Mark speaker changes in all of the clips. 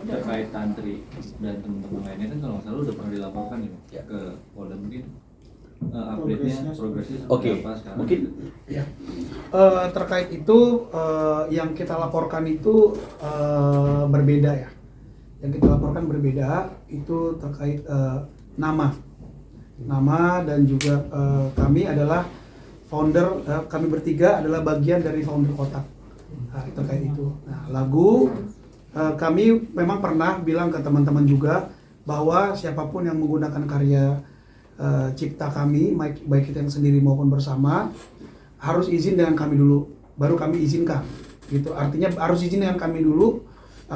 Speaker 1: Terkait Tantri dan teman-teman lainnya kan kalau nggak salah udah pernah dilaporkan ya ke Polda, mungkin update-nya, progresnya
Speaker 2: Oke,
Speaker 1: apa sekarang?
Speaker 2: mungkin
Speaker 3: Ya, terkait itu yang kita laporkan itu berbeda ya. Yang kita laporkan berbeda itu terkait nama dan juga kami adalah founder, kami bertiga adalah bagian dari founder Kotak. Nah, terkait itu. Nah, lagu kami memang pernah bilang ke teman-teman juga bahwa siapapun yang menggunakan karya cipta kami, baik kita yang sendiri maupun bersama, harus izin dengan kami dulu, baru kami izinkan. Gitu. Artinya harus izin dengan kami dulu.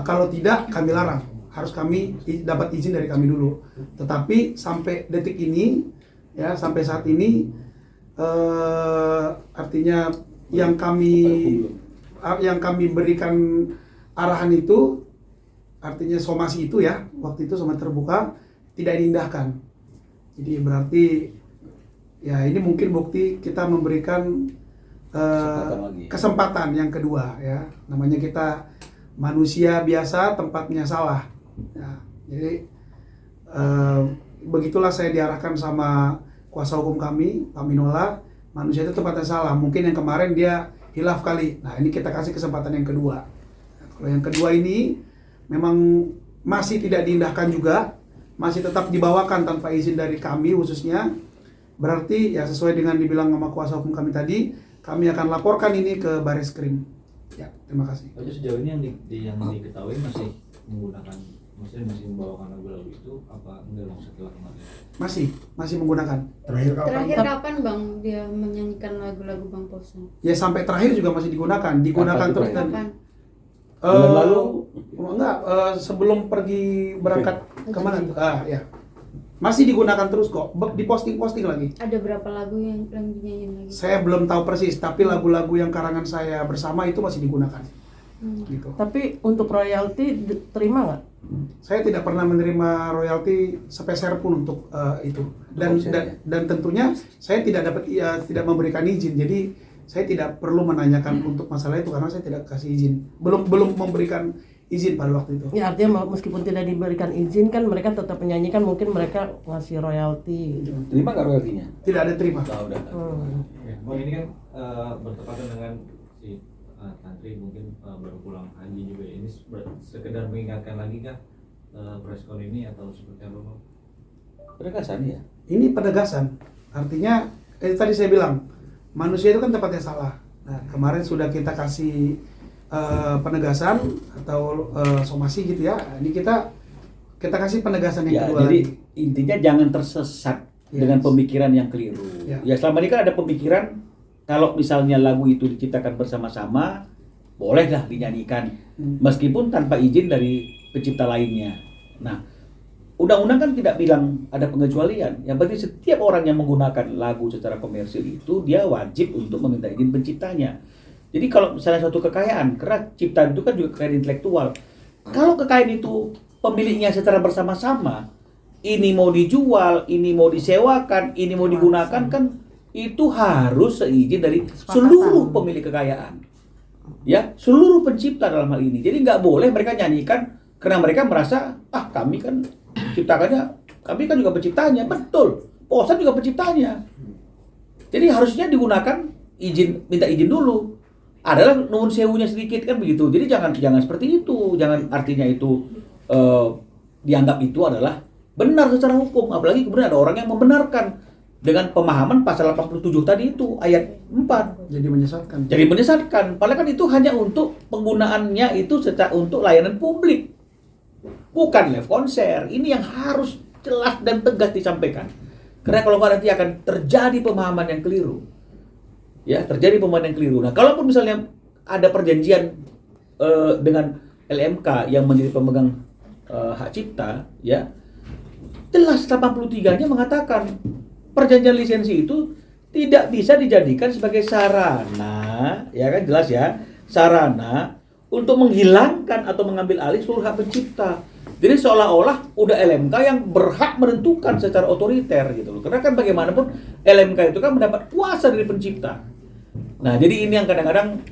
Speaker 3: Kalau tidak, kami larang. Harus kami dapat izin dari kami dulu. Tetapi sampai detik ini, ya sampai saat ini, artinya yang kami berikan arahan itu, artinya somasi itu ya, waktu itu somasi terbuka tidak diindahkan. Jadi berarti ya ini mungkin bukti kita memberikan kesempatan yang kedua ya. Namanya kita manusia biasa, tempatnya salah. Ya, jadi begitulah saya diarahkan sama kuasa hukum kami, Pak Minola. Manusia itu tempatnya salah. Mungkin yang kemarin dia hilaf kali. Nah ini kita kasih kesempatan yang kedua. Kalau yang kedua ini memang masih tidak diindahkan juga, masih tetap dibawakan tanpa izin dari kami khususnya, berarti ya sesuai dengan dibilang sama kuasa hukum kami tadi, kami akan laporkan ini ke Bareskrim. Ya, terima kasih.
Speaker 1: Jadi sejauh ini yang diketahui masih menggunakan, maksudnya masih membawakan lagu-lagu itu apa enggak bang setelah kemarin?
Speaker 3: Masih menggunakan.
Speaker 4: Terakhir kapan Bang dia menyanyikan lagu-lagu Bang Posan?
Speaker 3: Ya sampai terakhir juga masih digunakan terus dan
Speaker 4: Kapan?
Speaker 2: lalu
Speaker 3: enggak, sebelum pergi berangkat kemana tuh? Ya. Masih digunakan terus kok, diposting lagi.
Speaker 4: Ada berapa lagu yang dinyanyiin lagi?
Speaker 3: Saya belum tahu persis, tapi lagu-lagu yang karangan saya bersama itu masih digunakan. Gitu.
Speaker 5: Tapi untuk royalti terima nggak?
Speaker 3: Saya tidak pernah menerima royalti sepeser pun untuk itu. Dan tentunya saya tidak memberikan izin. Jadi saya tidak perlu menanyakan untuk masalah itu karena saya tidak kasih izin. Belum memberikan izin pada waktu itu.
Speaker 5: Ya artinya meskipun tidak diberikan izin kan mereka tetap menyanyikan, mungkin mereka ngasih royalti gitu.
Speaker 2: terima nggak royaltinya?
Speaker 3: Tidak ada terima.
Speaker 2: Udah.
Speaker 1: Bang, ini kan bertepatan dengan si Tantri mungkin baru pulang haji juga. Ini sekedar mengingatkan lagi kah preskon ini atau seperti apa Bang?
Speaker 2: Penegasan ya.
Speaker 3: Ini penegasan. Artinya tadi saya bilang manusia itu kan tempatnya salah. Nah, kemarin sudah kita kasih penegasan atau somasi gitu ya. Ini kita kasih penegasan yang kedua
Speaker 2: jadi
Speaker 3: lagi.
Speaker 2: intinya jangan tersesat dengan pemikiran yang keliru. Ya selama ini kan ada pemikiran kalau misalnya lagu itu diciptakan bersama-sama, bolehlah dinyanyikan meskipun tanpa izin dari pencipta lainnya. Nah, undang-undang kan tidak bilang ada pengecualian. Yang penting setiap orang yang menggunakan lagu secara komersil itu dia wajib untuk meminta izin penciptanya. Jadi kalau misalnya suatu kekayaan, karena ciptaan itu kan juga kekayaan intelektual. Kalau kekayaan itu pemiliknya secara bersama-sama, ini mau dijual, ini mau disewakan, ini mau digunakan, kan itu harus seizin dari seluruh pemilik kekayaan. Ya, seluruh pencipta dalam hal ini. Jadi nggak boleh mereka nyanyikan karena mereka merasa, kami kan ciptakannya, kami kan juga penciptanya. Betul, Posan juga penciptanya. Jadi harusnya digunakan minta izin dulu. Adalah nuwun sewunya sedikit kan begitu. Jadi jangan seperti itu. Jangan artinya itu dianggap itu adalah benar secara hukum. Apalagi kemudian ada orang yang membenarkan dengan pemahaman pasal 87 tadi itu ayat 4. Jadi menyesatkan. Padahal kan itu hanya untuk penggunaannya itu untuk layanan publik. Bukan live konser. Ini yang harus jelas dan tegas disampaikan. Karena kalau nggak nanti akan terjadi pemahaman yang keliru. Ya, terjadi pemahaman yang keliru. Nah, kalaupun misalnya ada perjanjian dengan LMK yang menjadi pemegang hak cipta, ya, jelas 83-nya mengatakan perjanjian lisensi itu tidak bisa dijadikan sebagai sarana, ya kan jelas ya, sarana untuk menghilangkan atau mengambil alih seluruh hak pencipta. Jadi seolah-olah udah LMK yang berhak menentukan secara otoriter gitu loh. Karena kan bagaimanapun LMK itu kan mendapat kuasa dari pencipta. Nah, jadi ini yang kadang-kadang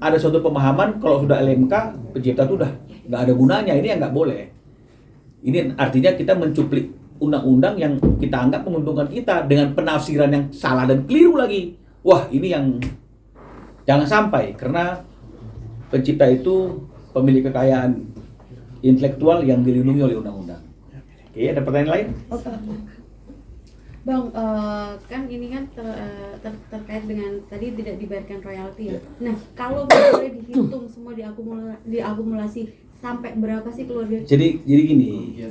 Speaker 2: ada suatu pemahaman kalau sudah LMK, pencipta itu udah nggak ada gunanya. Ini yang nggak boleh. Ini artinya kita mencuplik undang-undang yang kita anggap menguntungkan kita dengan penafsiran yang salah dan keliru lagi. Wah, ini yang jangan sampai, karena pencipta itu pemilik kekayaan intelektual yang dilindungi oleh undang-undang. Oke, ada pertanyaan lain?
Speaker 4: Bang, kan ini kan terkait dengan tadi tidak dibayarkan royalti ya. Nah, kalau boleh dihitung semua diakumulasi sampai berapa sih keluarga?
Speaker 2: Jadi gini.
Speaker 4: Iya.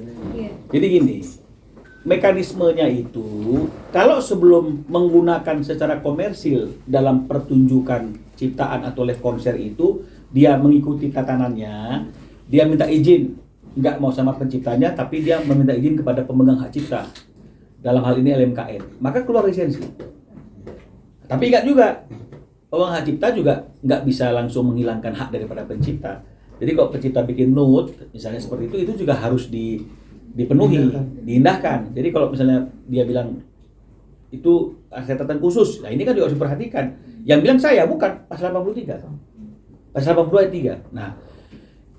Speaker 2: Jadi gini. Mekanismenya itu kalau sebelum menggunakan secara komersil dalam pertunjukan ciptaan atau live konser itu dia mengikuti tatanannya, dia minta izin, nggak mau sama penciptanya, tapi dia meminta izin kepada pemegang hak cipta. Dalam hal ini LMKN, maka keluar lisensi. Tapi ingat juga, pemegang hak cipta juga nggak bisa langsung menghilangkan hak daripada pencipta. Jadi kalau pencipta bikin note, misalnya seperti itu juga harus dipenuhi, diindahkan. Jadi kalau misalnya dia bilang itu catatan khusus, nah ini kan juga harus diperhatikan. Yang bilang saya bukan pasal 83, pasal 82 ayat 3. Nah,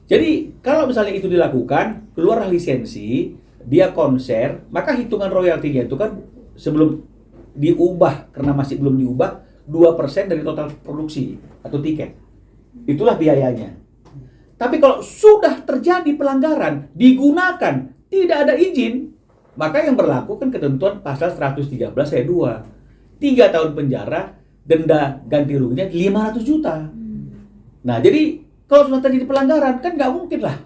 Speaker 2: jadi kalau misalnya itu dilakukan, keluar lisensi, dia konser, maka hitungan royaltinya itu kan sebelum diubah, karena masih belum diubah, 2% dari total produksi atau tiket. Itulah biayanya. Tapi kalau sudah terjadi pelanggaran, digunakan, tidak ada izin, maka yang berlaku kan ketentuan pasal 113 ayat 2. 3 tahun penjara, denda ganti ruginya 500 juta. Nah, jadi kalau sudah terjadi pelanggaran, kan nggak mungkin lah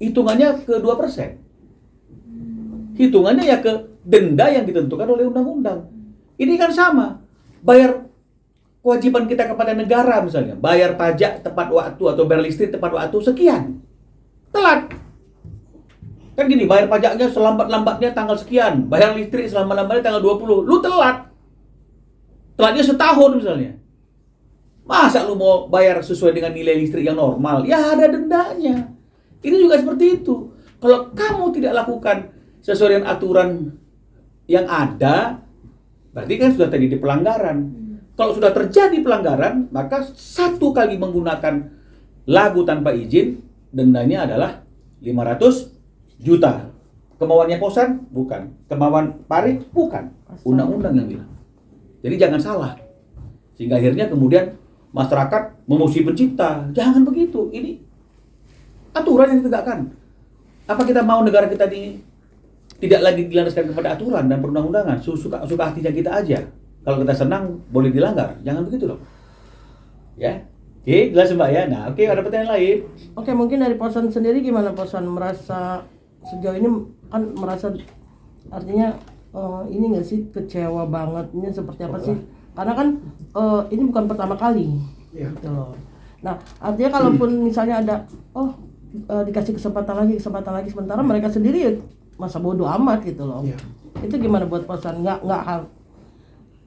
Speaker 2: hitungannya ke 2%. Hitungannya ya ke denda yang ditentukan oleh undang-undang. Ini kan sama. Bayar kewajiban kita kepada negara misalnya. Bayar pajak tepat waktu atau bayar listrik tepat waktu sekian. Telat. Kan gini, bayar pajaknya selambat-lambatnya tanggal sekian. Bayar listrik selambat-lambatnya tanggal 20. Lu telat. Telatnya setahun misalnya. Masa lu mau bayar sesuai dengan nilai listrik yang normal? Ya ada dendanya. Ini juga seperti itu. Kalau kamu tidak lakukan sesuai dengan aturan yang ada, berarti kan sudah terjadi pelanggaran. Kalau sudah terjadi pelanggaran, maka satu kali menggunakan lagu tanpa izin, dendanya adalah 500 juta. Kemauannya Kosan? Bukan. Kemauan Parit? Bukan. Undang-undang yang bilang. Jadi jangan salah. Sehingga akhirnya kemudian masyarakat memusuhi pencipta. Jangan begitu. Ini aturan yang ditegakkan. Apa kita mau negara kita ini tidak lagi dilandaskan kepada aturan dan perundang-undangan? Suka hatinya kita aja. Kalau kita senang boleh dilanggar. Jangan begitu loh. Ya. Oke, jelas Mbak ya. Nah, oke, ada pertanyaan lain.
Speaker 5: Oke, mungkin dari Posan sendiri gimana Posan, merasa sejauh ini kan merasa artinya ini nggak sih kecewa bangetnya seperti apa sih? Karena kan ini bukan pertama kali, gitu loh. Nah, artinya kalaupun misalnya ada dikasih kesempatan lagi, sementara mereka sendiri ya masa bodoh amat gitu loh. Itu gimana buat Posan? Nggak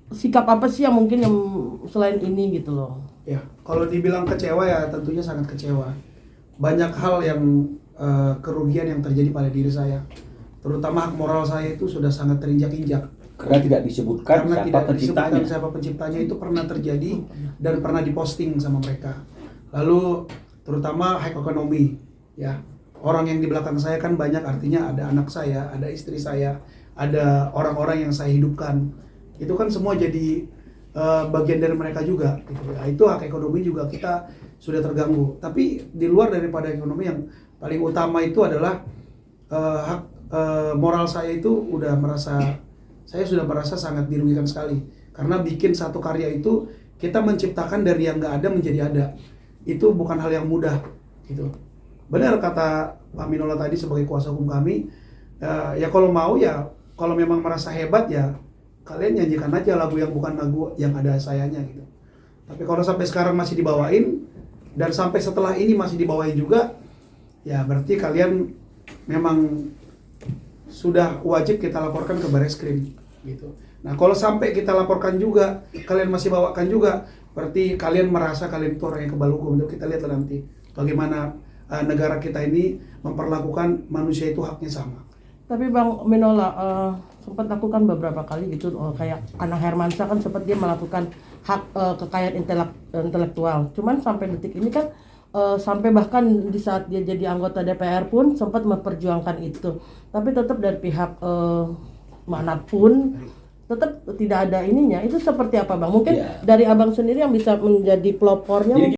Speaker 5: sikap apa sih yang mungkin yang selain ini gitu loh?
Speaker 3: Ya, kalau dibilang kecewa ya tentunya sangat kecewa. Banyak hal yang kerugian yang terjadi pada diri saya, terutama hak moral saya itu sudah sangat terinjak-injak.
Speaker 2: Karena tidak disebutkan
Speaker 3: siapa penciptanya itu pernah terjadi dan pernah diposting sama mereka. Lalu terutama hak ekonomi, ya orang yang di belakang saya kan banyak, artinya ada anak saya, ada istri saya, ada orang-orang yang saya hidupkan. Itu kan semua jadi bagian dari mereka juga. Gitu. Nah, itu hak ekonomi juga kita sudah terganggu. Tapi di luar daripada ekonomi yang paling utama itu adalah hak moral saya itu saya sudah merasa sangat dirugikan sekali. Karena bikin satu karya itu kita menciptakan dari yang nggak ada menjadi ada. Itu bukan hal yang mudah. Gitu. Benar kata Pak Minola tadi sebagai kuasa hukum kami, ya kalau mau ya, kalau memang merasa hebat ya kalian nyanyikan aja lagu yang bukan lagu yang ada sayanya gitu. Tapi kalau sampai sekarang masih dibawain dan sampai setelah ini masih dibawain juga, ya berarti kalian memang sudah wajib kita laporkan ke Bareskrim gitu. Nah, kalau sampai kita laporkan juga, kalian masih bawakan juga, berarti kalian merasa kalian itu orang yang kebal hukum. Kita lihatlah nanti bagaimana negara kita ini memperlakukan manusia itu haknya sama.
Speaker 5: Tapi Bang Minola sempat lakukan beberapa kali gitu, kayak Anang Hermansyah kan sempat dia melakukan hak kekayaan intelektual. Cuman sampai detik ini kan sampai bahkan di saat dia jadi anggota DPR pun sempat memperjuangkan itu. Tapi tetap dari pihak manapun tetap tidak ada ininya. Itu seperti apa Bang? Mungkin dari Abang sendiri yang bisa menjadi pelopornya.